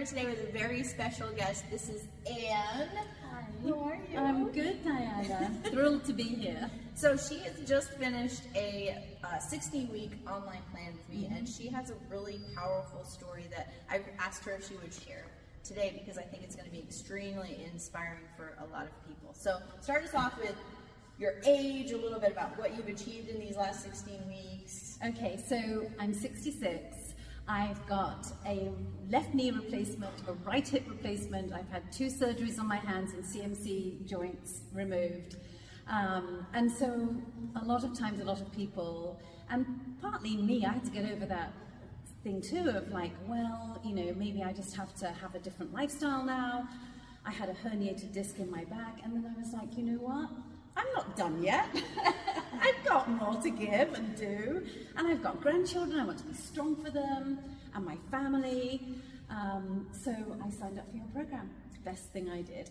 here today with a very special guest. This is Anne. Hi. How are you? I'm good, Diana. Thrilled to be here. So she has just finished a 16-week online plan with me, and she has a really powerful story that I asked her if she would share today because I think it's going to be extremely inspiring for a lot of people. So start us off with your age, a little bit about what you've achieved in these last 16 weeks. Okay, so I'm 66. I've got a left knee replacement, a right hip replacement. I've had 2 surgeries on my hands and CMC joints removed. And so a lot of times, a lot of people, and partly me, I had to get over that thing too of like, well, you know, maybe I just have to have a different lifestyle now. I had a herniated disc in my back, and then I was like, you know what? I'm not done yet. I've got more to give and do, and I've got grandchildren. I want to be strong for them and my family. So I signed up for your program. Best thing I did.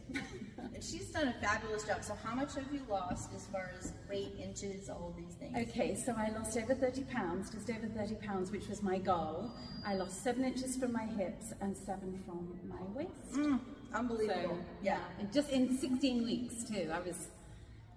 And she's done a fabulous job. So how much have you lost as far as weight, inches, all these things? Okay, so I lost over 30 pounds, just over 30 pounds, which was my goal. I lost 7 inches from my hips and 7 from my waist. Unbelievable. So, yeah. And just in 16 weeks too.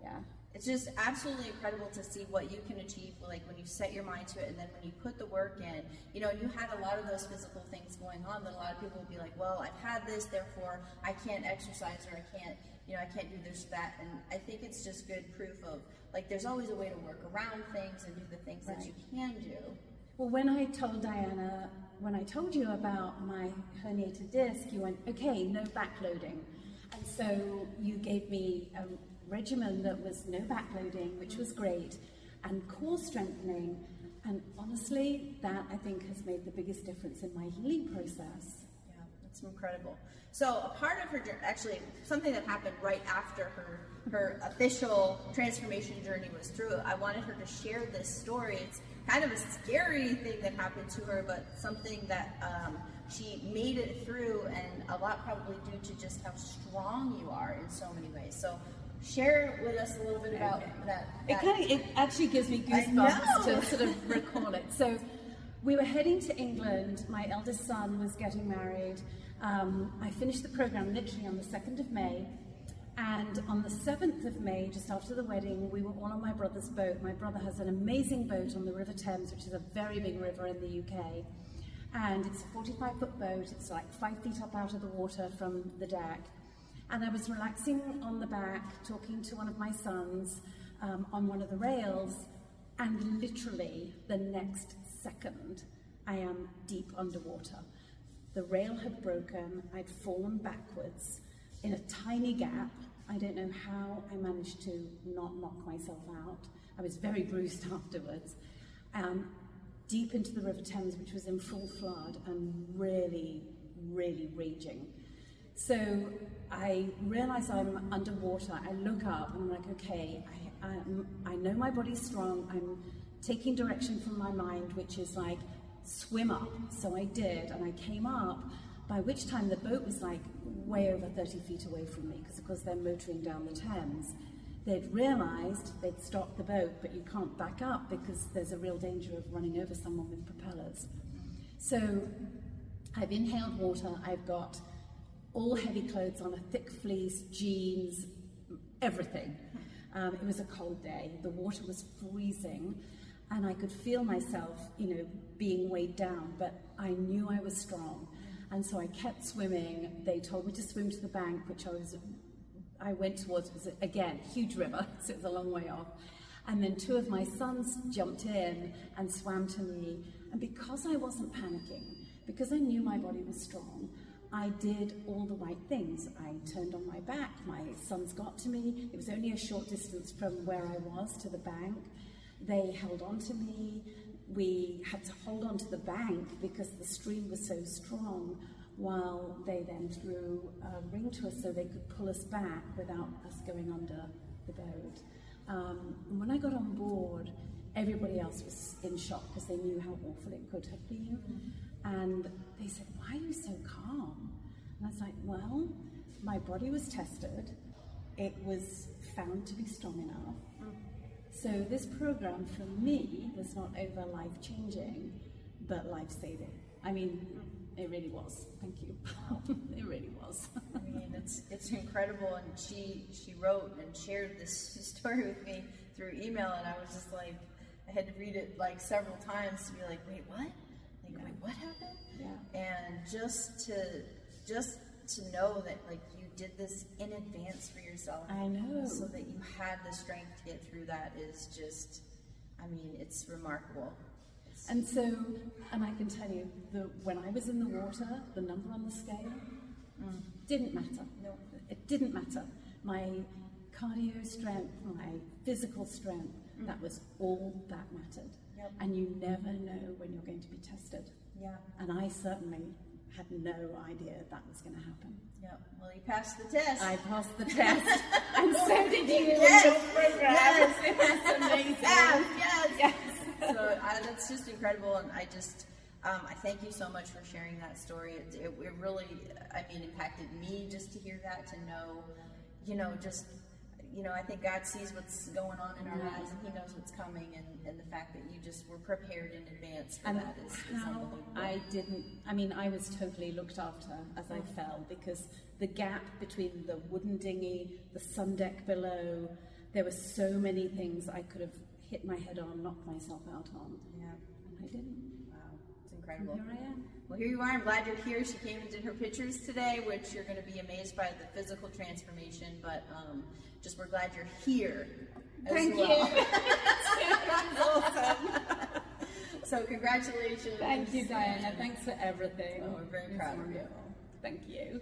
Yeah. It's just absolutely incredible to see what you can achieve, like when you set your mind to it, and then when you put the work in. You know, you had a lot of those physical things going on that a lot of people would be like, well, I've had this, therefore I can't exercise, or I can't do this, that. And I think it's just good proof of, like, there's always a way to work around things and do the things that you can do. Well, when I told Diana, when I told you about my herniated disc, you went, okay, no backloading. And so you gave me a regimen that was no backloading, which was great, and core strengthening, and honestly, that I think has made the biggest difference in my healing process. Yeah, that's incredible. So a part of her journey, actually something that happened right after her official transformation journey was through, I wanted her to share this story. It's kind of a scary thing that happened to her, but something that she made it through, and a lot probably due to just how strong you are in so many ways. So share with us a little bit about that. It actually gives me goosebumps to sort of recall it. So we were heading to England. My eldest son was getting married. I finished the program literally on the 2nd of May. And on the 7th of May, just after the wedding, we were all on my brother's boat. My brother has an amazing boat on the River Thames, which is a very big river in the UK. And it's a 45-foot boat. It's like 5 feet up out of the water from the deck. And I was relaxing on the back, talking to one of my sons on one of the rails, and literally the next second, I am deep underwater. The rail had broken, I'd fallen backwards in a tiny gap. I don't know how I managed to not knock myself out. I was very bruised afterwards. Deep into the River Thames, which was in full flood and really, really raging. So I realize I'm underwater. I look up and I'm like, okay, I know my body's strong. I'm taking direction from my mind, which is like, swim up. So I did, and I came up, by which time the boat was like way over 30 feet away from me, because of course they're motoring down the Thames. They'd realized they'd stopped the boat, but you can't back up because there's a real danger of running over someone with propellers. So I've inhaled water. I've got all heavy clothes on, a thick fleece, jeans, everything. It was a cold day. The water was freezing, and I could feel myself, you know, being weighed down, but I knew I was strong. And so I kept swimming. They told me to swim to the bank, which I went towards. It was, again, huge river, so it was a long way off. And then 2 of my sons jumped in and swam to me. And because I wasn't panicking, because I knew my body was strong, I did all the right things. I turned on my back, my sons got to me. It was only a short distance from where I was to the bank. They held on to me. We had to hold on to the bank because the stream was so strong, while they then threw a ring to us so they could pull us back without us going under the boat. And when I got on board, everybody else was in shock because they knew how awful it could have been. And they said, why are you so calm? And I was like, well, my body was tested. It was found to be strong enough. So this program for me was not over life-changing, but life-saving. I mean, it really was. Thank you. It really was. I mean, it's incredible, and she wrote and shared this story with me through email, and I was just like, I had to read it like several times to be like, wait, what? Like, wait, what happened? Yeah. And just to know that like you did this in advance for yourself. I know. So that you had the strength to get through that is just, I mean, it's remarkable. And so, and I can tell you, when I was in the water, the number on the scale didn't matter. No. It didn't matter. My cardio strength, my physical strength, that was all that mattered. Yep. And you never know when you're going to be tested. Yeah. And I certainly had no idea that was going to happen. Yep. Well, you passed the test. I passed the test, and so did you Yes. in your program. Yes. That's amazing. Yes. So that's just incredible, and I thank you so much for sharing that story. It really, I mean, impacted me just to hear that, to know, I think God sees what's going on in our lives, and He knows what's coming, and the fact that you just were prepared in advance for that is unbelievable. I was totally looked after as I fell, because the gap between the wooden dinghy, the sun deck below, there were so many things I could have hit my head on, knocked myself out on. Yeah. And I didn't. Wow, it's incredible. And here I am. Well, here you are. I'm glad you're here. She came and did her pictures today, which you're going to be amazed by the physical transformation, but just we're glad you're here as Thank well. you. Awesome. So congratulations. Thank you, Diana. Thanks for everything. Oh, we're very proud of you. Thank you.